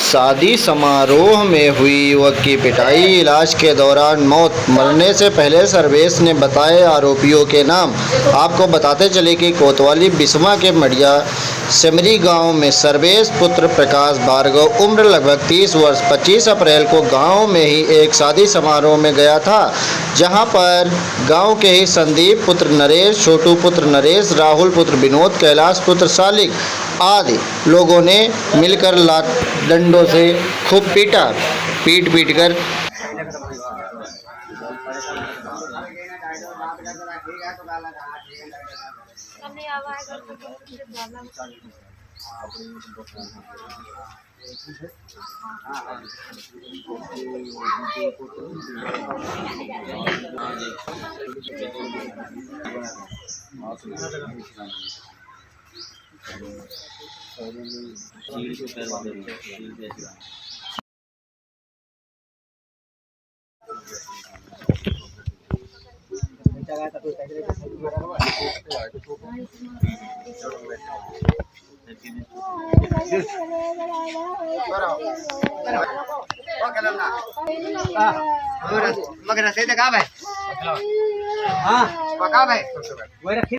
शादी समारोह में हुई युवक की पिटाई, इलाज के दौरान मौत। मरने से पहले सर्वेश ने बताए आरोपियों के नाम। आपको बताते चले कि कोतवाली बिस्वा के मडिया सिमरी गांव में सर्वेश पुत्र प्रकाश भार्गव उम्र लगभग 30 वर्ष 25 अप्रैल को गांव में ही एक शादी समारोह में गया था, जहां पर गांव के ही संदीप पुत्र नरेश, छोटू पुत्र नरेश, राहुल पुत्र विनोद, कैलाश पुत्र सालिक आदि लोगों ने मिलकर लात डंडों से खूब पीट कर मगर से देखा भाई हां पका भाई वो रखी